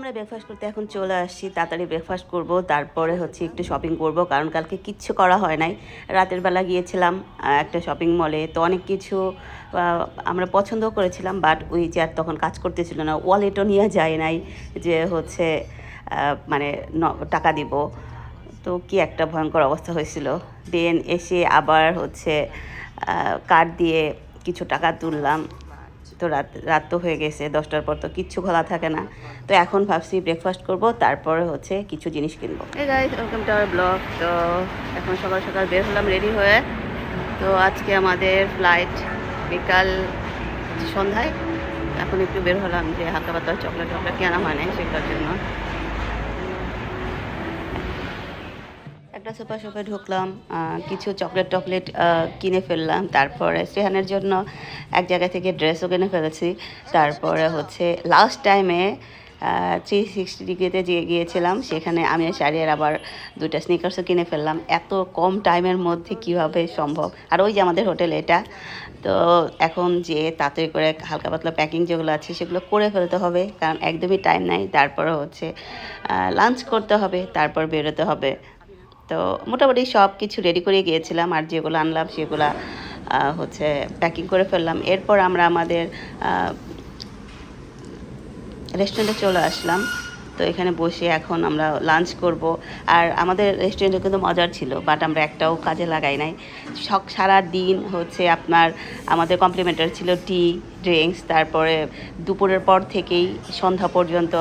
আমরা ব্রেকফাস্ট করতে এখন চলে আসছি, তাড়াতাড়ি ব্রেকফাস্ট করব, তারপরে হচ্ছে একটু শপিং করব, কারণ কালকে কিচ্ছু করা হয় নাই। রাতের বেলা গিয়েছিলাম একটা শপিং মলে, তো অনেক কিছু আমরা পছন্দও করেছিলাম, বাট ওই যে আর তখন কাজ করতেছিল না, ওয়ালেটও নিয়ে যায় নাই যে হচ্ছে মানে টাকা দিব। তো কি একটা ভয়ঙ্কর অবস্থা হয়েছিল। দেন এসে আবার হচ্ছে কার্ড দিয়ে কিছু টাকা তুললাম। তো রাত তো হয়ে গেছে, 10টার পর তো কিচ্ছু খোলা থাকে না। তো এখন ভাবছি ব্রেকফাস্ট করব, তারপরে হচ্ছে কিছু জিনিস কিনবো। এই guys, welcome to our blog. তো এখন সকাল সকাল বের হলাম রেডি হয়ে। তো আজকে আমাদের ফ্লাইট বিকাল সন্ধ্যায়। এখন একটু বের হলাম যে হালকা পাতলা চকলেট কেনা হয় নাই সেটার জন্য। একটা সুপার শপে ঢুকলাম, কিছু চকলেট কিনে ফেললাম। তারপরে শ্রেহানের জন্য এক জায়গা থেকে ড্রেসও কিনে ফেলেছি। তারপরে হচ্ছে লাস্ট টাইমে 360 ডিগ্রিতে যে গিয়েছিলাম, সেখানে আমি শাড়ির আবার 2টা স্নিকার্সও কিনে ফেললাম। এত কম টাইমের মধ্যে কিভাবে সম্ভব? আর ওই যে আমাদের হোটেল এটা। তো এখন যে তাড়াতাড়ি করে হালকা পাতলা প্যাকিং যেগুলো আছে সেগুলো করে ফেলতে হবে, কারণ একদমই টাইম নাই। তারপরে হচ্ছে লাঞ্চ করতে হবে, তারপর বেরোতে হবে। তো মোটামুটি সব কিছু রেডি করে গিয়েছিলাম, আর যেগুলো আনলাম সেগুলো হচ্ছে প্যাকিং করে ফেললাম। এরপর আমরা আমাদের রেস্টুরেন্টে চলে আসলাম। তো এখানে বসে এখন আমরা লাঞ্চ করব। আর আমাদের রেস্টুরেন্টে কিন্তু মজার ছিল, বাট আমরা একটাও কাজে লাগাই নাই। সারা দিন হচ্ছে আপনার আমাদের কমপ্লিমেন্টারি ছিল টি, ড্রিঙ্কস, তারপরে দুপুরের পর থেকেই সন্ধ্যা পর্যন্ত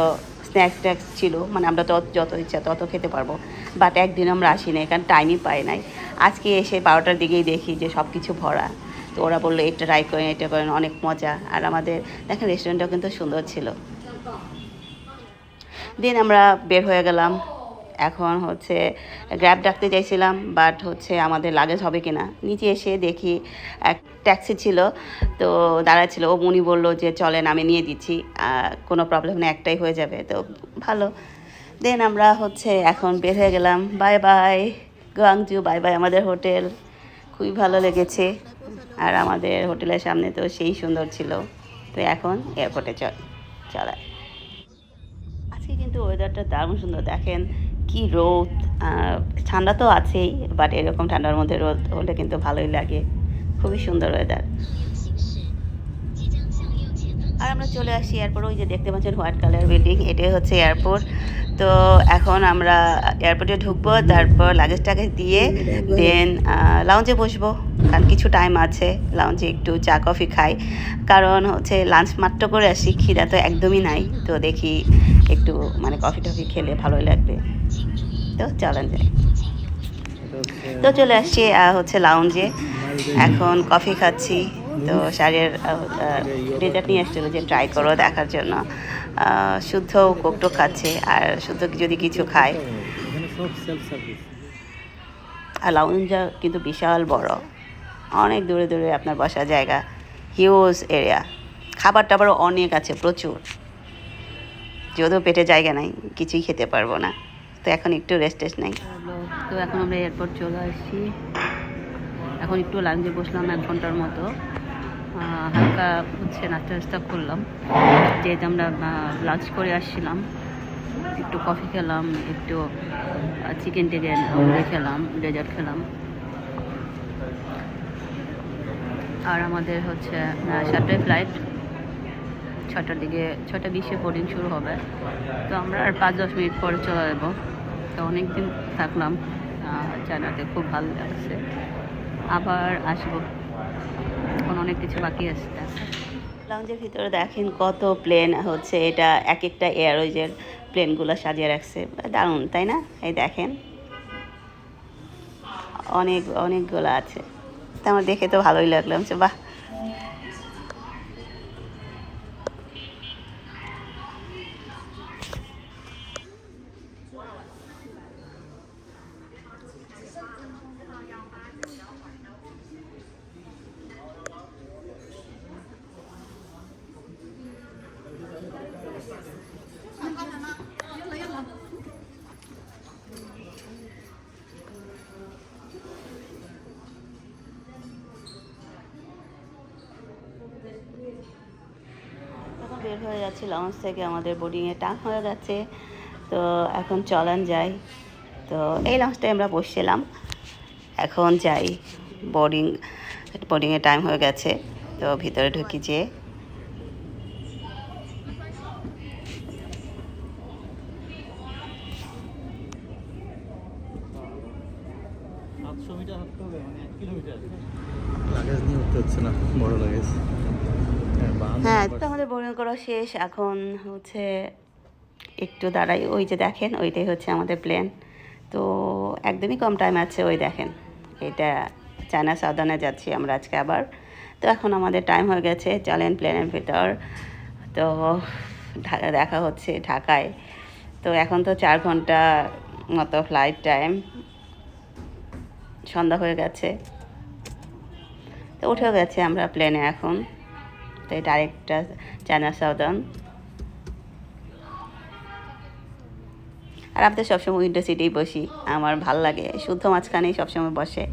স্ন্যাক্স ছিল, মানে আমরা যত ইচ্ছা তত খেতে পারবো। বাট একদিন আমরা আসি না, কারণ টাইমই পাই নাই। আজকে এসে 12টার দিকেই দেখি যে সব কিছু ভরা। তো ওরা বললো এটা ট্রাই করেন, এটা করেন, অনেক মজা। আর আমাদের দেখেন রেস্টুরেন্টটাও কিন্তু সুন্দর ছিল। দিন আমরা বের হয়ে গেলাম। এখন হচ্ছে গ্র্যাব ডাকতে চাইছিলাম, বাট হচ্ছে আমাদের লাগেজ হবে কিনা। নিচে এসে দেখি এক ট্যাক্সি ছিল, তো দাঁড়াচ্ছিল। ও উনি বললো যে চলেন আমি নিয়ে দিচ্ছি, কোনো প্রবলেম নেই, একটাই হয়ে যাবে। তো ভালো। দেন আমরা হচ্ছে এখন বের হয়ে গেলাম। Bye bye Guangzhou, bye bye আমাদের হোটেল। খুবই ভালো লেগেছে, আর আমাদের হোটেলের সামনে তো সেই সুন্দর ছিল। তো এখন এয়ারপোর্টে চলায়। আজকে কিন্তু ওয়েদারটা দারুণ সুন্দর, দেখেন কি রোদ। ঠান্ডা তো আছেই, বাট এরকম ঠান্ডার মধ্যে রোদ হলে কিন্তু ভালোই লাগে। খুবই সুন্দর ওয়েদার। আর আমরা চলে আসি এয়ারপোর্ট। ওই যে দেখতে পাচ্ছেন হোয়াইট কালার বিল্ডিং, এটাই হচ্ছে এয়ারপোর্ট। তো এখন আমরা এয়ারপোর্টে ঢুকবো, তারপর লাগেজটাকে দিয়ে দেন লাউঞ্জে বসবো, কারণ কিছু টাইম আছে। লাউঞ্জে একটু চা কফি খাই, কারণ হচ্ছে লাঞ্চ মাত্র করে আসি, খিদা তো একদমই নাই। তো দেখি একটু মানে কফি টফি খেলে ভালোই লাগবে। তো চলেন যাই। তো চলে আসছি হচ্ছে লাউঞ্জে, এখন কফি খাচ্ছি। তো শাড়ির ডেজার্ট নিয়ে আসছিলো যে ট্রাই করো দেখার জন্য। শুদ্ধ কোকটো খাচ্ছে, আর শুদ্ধ যদি কিছু খায়। আর লাউঞ্জটা কিন্তু বিশাল বড়, অনেক দূরে দূরে আপনার বসার জায়গা, হিউজ এরিয়া। খাবার টাবারও অনেক আছে, প্রচুর। যদিও পেটে জায়গা নাই, কিছুই খেতে পারবো না। তো এখন একটু রেস্ট নাই। তো এখন আমরা এয়ারপোর্ট চলে আসছি। এখন একটু লাঞ্চে বসলাম 1 ঘন্টার মতো। হালকা হচ্ছে নাস্তা করলাম, যেহেতু আমরা লাঞ্চ করে আসছিলাম। একটু কফি খেলাম, একটু চিকেন টিকেন খেলাম, ডেজার্ট খেলাম। আর আমাদের হচ্ছে 7টায় ফ্লাইট, 6টার দিকে 6টা 20-এ বোর্ডিং শুরু হবে। তো আমরা আর 5-10 মিনিট পরে চলে যাবো। তো অনেক দিন থাকলাম চায়নাতে, খুব ভালো লাগছে। আবার আসবো, এখন অনেক কিছু বাকি আছে। লাউঞ্জের ভিতরে দেখেন কত প্লেন হচ্ছে, এটা এক একটা এয়ারওয়েজের প্লেনগুলো সাজিয়ে রাখছে, দারুণ তাই না? এই দেখেন অনেকগুলো আছে। তো আমার দেখে তো ভালোই লাগলাম, বাহ। বের হয়ে যাচ্ছি লঞ্চ থেকে, আমাদের বোর্ডিংয়ে টাইম হয়ে গেছে। তো এখন চলেন যাই। তো এই লঞ্চটায় আমরা বসছিলাম, এখন যাই। বোর্ডিংয়ে টাইম হয়ে গেছে, তো ভিতরে ঢুকি যে। লাগেজ নিয়ে উঠতে হচ্ছে না, বড় লাগেজ। হ্যাঁ, তো আমাদের বোর্ডিং করা শেষ। এখন হচ্ছে একটু দাঁড়াই, ওই যে দেখেন ওইটাই হচ্ছে আমাদের প্লেন। তো একদমই কম টাইম আছে, ওই দেখেন এটা চায়না সাউদার্নে যাচ্ছি আমরা আজকে আবার। তো এখন আমাদের টাইম হয়ে গেছে, চলেন প্লেনের ভিতর। তো দেখা হচ্ছে ঢাকায়। তো এখন তো 4 ঘন্টা মতো ফ্লাইট টাইম, সন্ধ্যা হয়ে গেছে। তো উঠেও গেছে আমরা প্লেনে এখন। তো এটা আরেকটা চায়না সাউদার্ন। আর আমরা তো সবসময় উইন্ডো সিটেই বসি, আমার ভাল লাগে, শুদ্ধ মাঝখানেই সবসময় বসে।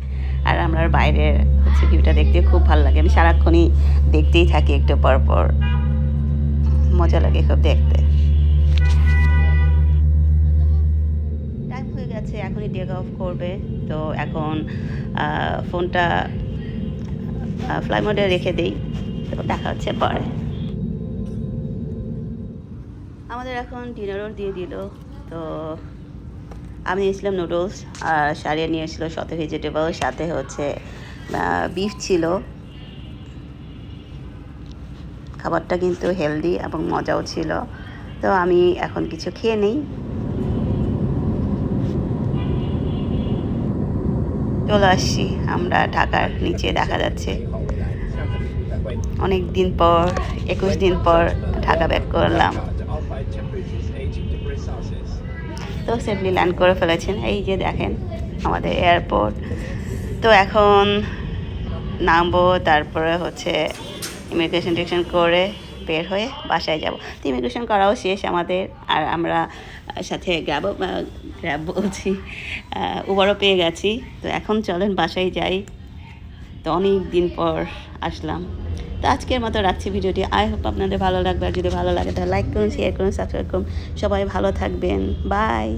আর আমরা বাইরের হচ্ছে ভিউটা দেখতে খুব ভালো লাগে, আমি সারাক্ষণই দেখতেই থাকি একটু পর পর, মজা লাগে খুব দেখতে। টাইম হয়ে গেছে, এখনই টেক অফ করবে। তো এখন ফোনটা ফ্লাই মোডে রেখে দিই, তো দেখা হচ্ছে পরে। আমাদের এখন ডিনারও দিয়ে দিল। তো আমি নিয়েছিলাম নুডলস, আর সারিয়া নিয়েছিল শত ভেজিটেবল, সাথে হচ্ছে বিফ ছিল। খাবারটা কিন্তু হেলদি এবং মজাও ছিল। তো আমি এখন কিছু খেয়ে নেই। চলে আসছি আমরা ঢাকার নিচে, দেখা যাচ্ছে অনেক দিন পর, 21 দিন পর ঢাকা ব্যাক করলাম। তো সেফলি ল্যান্ড করে ফেলেছেন, এই যে দেখেন আমাদের এয়ারপোর্ট। তো এখন নামবো, তারপরে হচ্ছে ইমিগ্রেশন টিকশন করে বের হয়ে বাসায় যাব। তো ইমিগ্রেশন করাও শেষ আমাদের, আর আমরা সাথে গ্র্যাব বলছি, উবারও পেয়ে গেছি। তো এখন চলেন বাসায় যাই। তো অনেক দিন পর আসলাম। তো আজকের মতো রাখছি ভিডিওটি। আই হোপ আপনাদের ভালো লাগবে, আর যদি ভালো লাগে তাহলে লাইক করুন, শেয়ার করুন, সাবস্ক্রাইব করুন। সবাই ভালো থাকবেন, বাই।